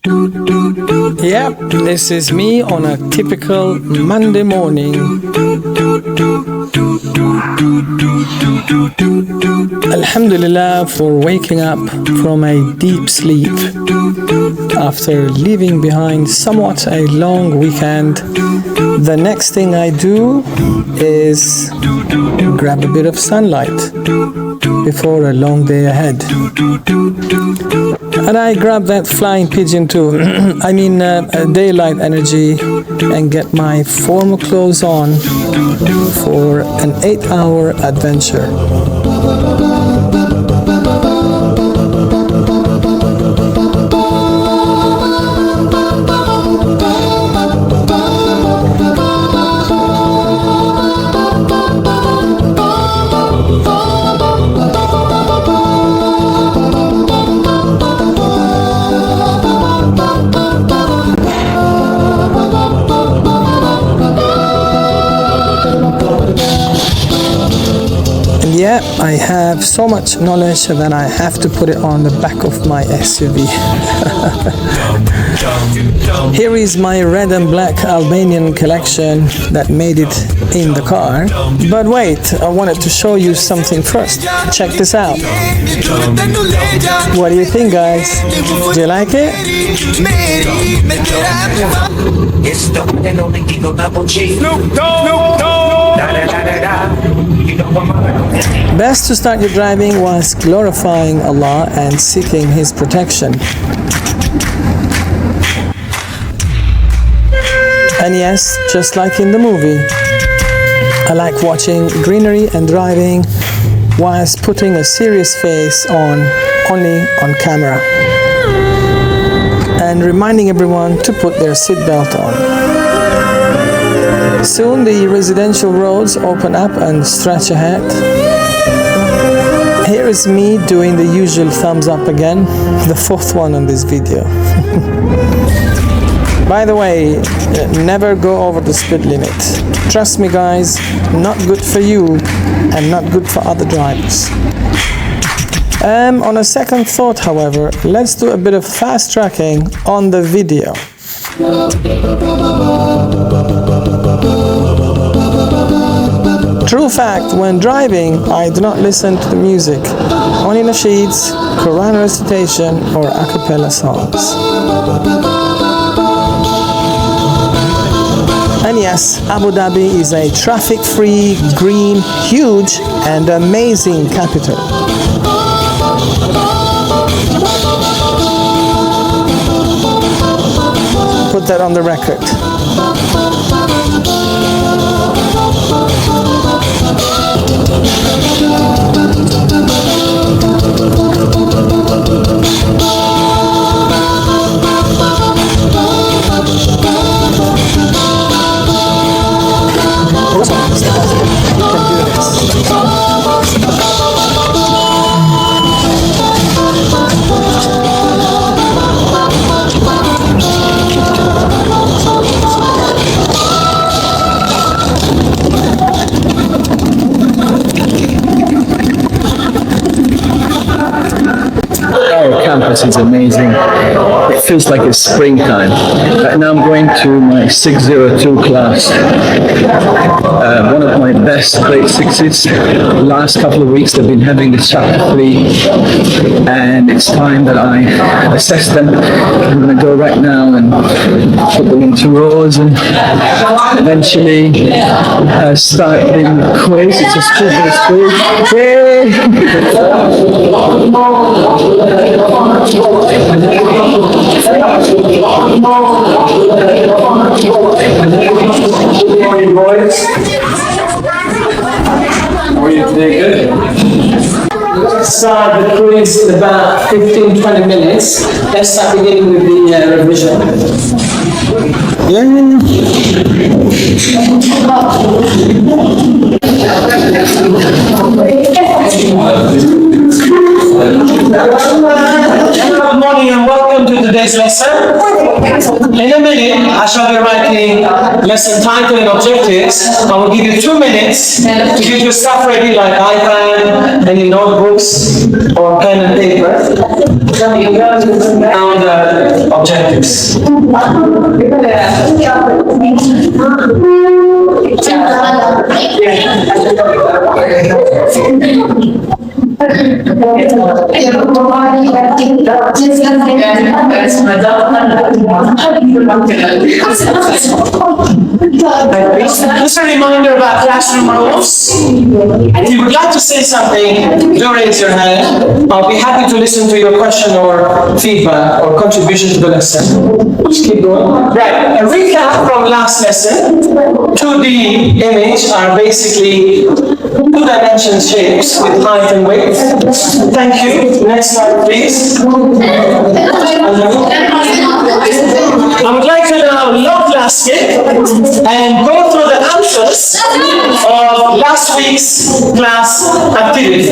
Yep, this is me on a typical Monday morning. Alhamdulillah for waking up from a deep sleep after leaving behind somewhat a long weekend. The next thing I do is grab a bit of sunlight before a long day ahead. And I grab that flying pigeon too, daylight energy, and get my formal clothes on for an 8-hour adventure. Yeah, I have so much knowledge that I have to put it on the back of my SUV. Here is my red and black Albanian collection that made it in the car. But wait, I wanted to show you something first. Check this out. What do you think, guys? Do you like it? Best to start your driving whilst glorifying Allah and seeking His protection. And yes, just like in the movie, I like watching greenery and driving whilst putting a serious face on only on camera. And reminding everyone to put their seatbelt on. Soon the residential roads open up and stretch ahead. Here is me doing the usual thumbs up again, the fourth one on this video. By the way, never go over the speed limit. Trust me guys, not good for you and not good for other drivers. On a second thought, however, let's do a bit of fast tracking on the video. True fact, when driving, I do not listen to the music. Only nasheeds, Quran recitation, or a cappella songs. And yes, Abu Dhabi is a traffic-free, green, huge, and amazing capital. Put that on the record. Campus is amazing. It feels like it's springtime. Right now I'm going to my 602 class. One of my best grade sixes. The last couple of weeks they've been having the chapter 3 and it's time that I assess them. I'm going to go right now and put them into rows and eventually start the quiz. It's a school-based quiz. Yay! Morning, boys. How are you today? Good. Start the quiz in about 15-20 minutes. Let's start beginning with the revision. Good morning and welcome to to today's lesson. In a minute, I shall be writing lesson title and objectives. I will give you 2 minutes to get your stuff ready, like iPad, any notebooks, or pen and paper. And objectives. Just a reminder about classroom rules. If you would like to say something, do raise your hand. I'll be happy to listen to your question or feedback or contribution to the lesson. Just keep going. Right, a recap from last lesson. 2D image are basically two-dimensional shapes with height and width. Thank you. Next slide, please. I would like to now load Lastic and go through the answers of last week's class activity.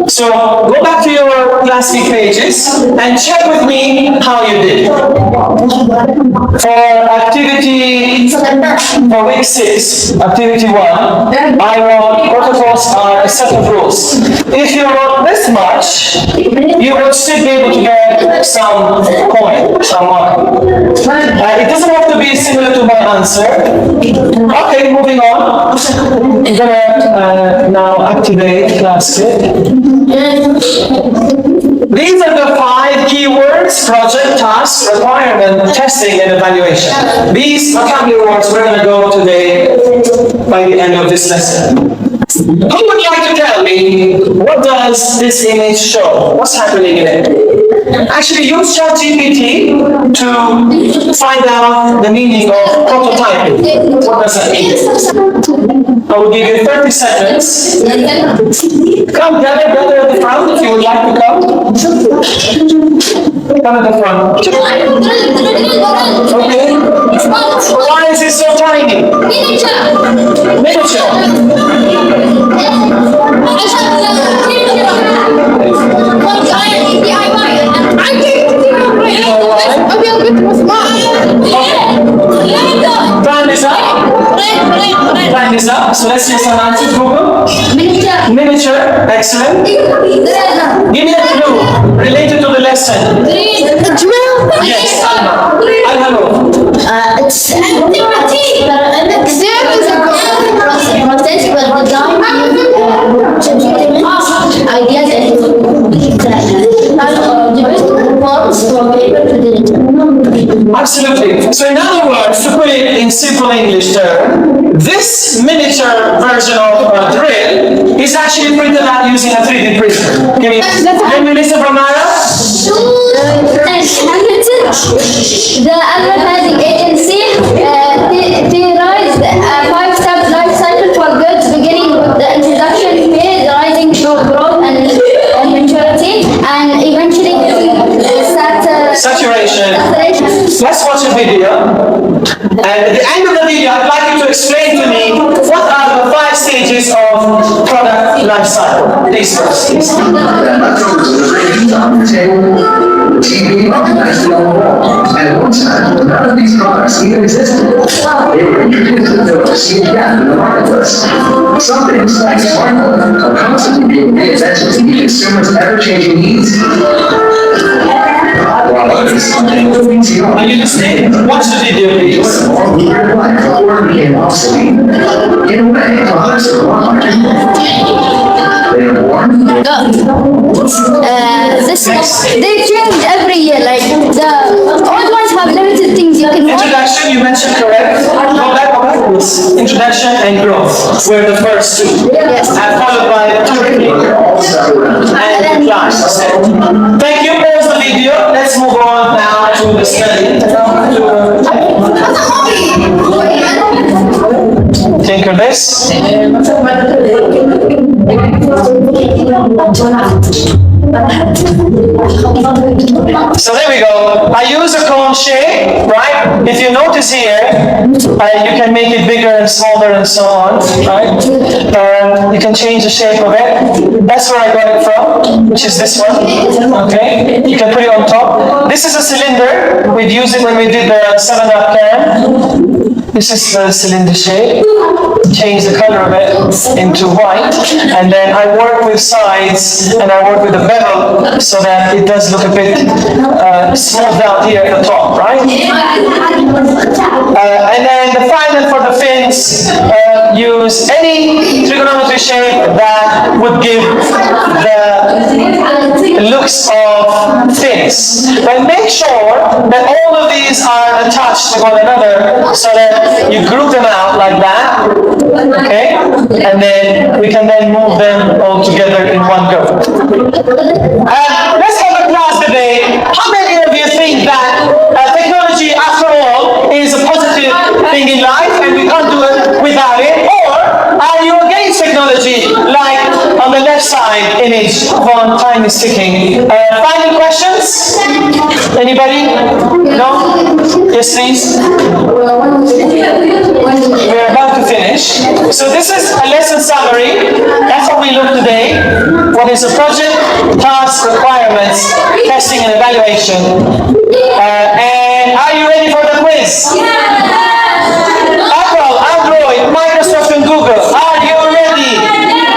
So go back to your last week pages and check with me how you did. For activity, for week 6, activity 1, I wrote protocols are a set of rules. If you wrote this much, you would still be able to get some point, some mark. It doesn't have to be similar to my answer. Okay, moving on. I'm gonna now activate Lastic. These are the 5 keywords: project, task, requirement, testing, and evaluation. These vocabulary words we're going to go today by the end of this lesson. Who would like to tell me, what does this image show? What's happening in it? Actually, use ChatGPT to find out the meaning of prototyping. What does that mean? I will give you 30 seconds. Come, gather at the front if you would like to come. Come at the front. Okay. Why is it so tiny? Miniature. Time is up. Time is up. So let's see some answers. Google. Miniature. Excellent. Give me a clue related to the lesson. Yes, Alma. Al-Hello. It's Absolutely. So in other words, to put it in simple English term, this miniature version of a drill is actually printed out using a 3D printer. Can we listen from Nara? The advertising agency theorized a 5-step life cycle for goods, beginning with the introduction phase, rising through growth and maturity, and eventually saturation. Let's watch a video. And at the end of the video, I'd like you to explain to me what are the 5 stages of product life cycle. Please first, please. TV, nice on the wall. And at one time, none of these products even existed. They were introduced to fill a perceived gap in the marketplace. Some things, like smartphones, are constantly being reinvented to meet consumers' ever-changing needs. While others, Are you listening? Watch the video, please. or became obsolete. In a way, products are more they are born. they change every year. Like the old ones have limited things you can watch. Introduction, you mentioned correct. Go back. Introduction and growth were the first 2. Yes. And followed by maturity and decline. Thank you. Pause the video. Let's move on now to the study. Tinker this. So there we go. I use a cone shape, right? If you notice here, you can make it bigger and smaller and so on, right? You can change the shape of it. That's where I got it from, which is this one, okay? You can put it on top. This is a cylinder. We'd use it when we did the 7-Up can. This is the cylinder shape. Change the color of it into white, and then I work with sides and I work with the bevel so that it does look a bit smoothed out here at the top, right? And then the final for the fins, use any trigonometry shape that would give the looks of fins. But make sure that all of these are attached to one another so that you group them out like that, okay? And then we can then move them all together in one go. Let's have a class today. How many of you think that technology, after all, is a positive thing in life and we can't do it without it? Or are you against technology, like on the left side image when time is ticking? Final questions? Anybody? No? Yes, please. We're about to finish. So this is a lesson summary. That's what we looked today. What is a project, task, requirements, testing and evaluation. And are you ready for the quiz? Apple, Android, Microsoft and Google. Are you ready?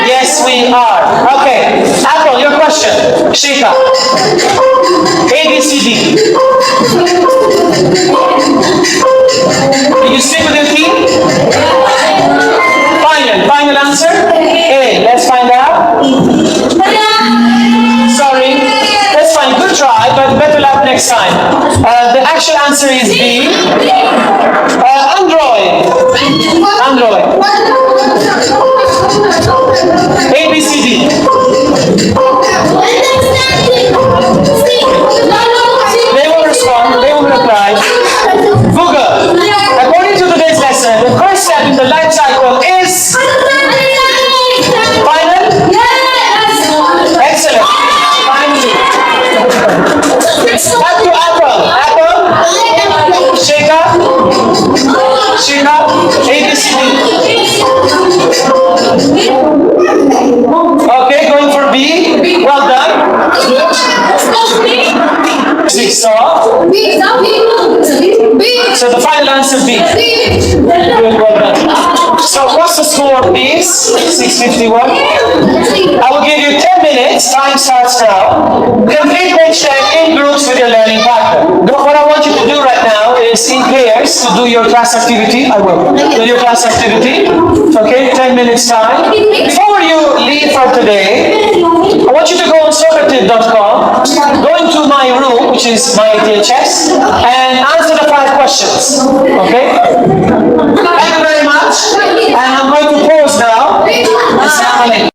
Yes, we are. Okay. Apple, your question. Sheikha. A, B, C, D. Do you speak with your team? Final answer? A. Let's find out. Sorry. That's fine. Good try, but better luck next time. The actual answer is B. Android. A, B, C, D. They will respond. They will reply. Google. According to today's lesson, the first step in the life cycle is final. Excellent. Finally. Back to Apple. Apple. Sheikha. A, B, C, D. Okay, going for B. Well done. So the final answer B. Good, well done. So what's the score of these? 651. I will give you 10 minutes. Time starts now. Complete page 10 in groups with your learning partner. What I want you to do right now is in pairs to do your class activity. I will do your class activity. Okay, 10 minutes time. Before you leave for today, I want you to go on Socrative.com, go into my room, which is my THS, and answer the 5 questions. Okay? Thank you very much. And I'm going to pause now. Assalamu alaikum.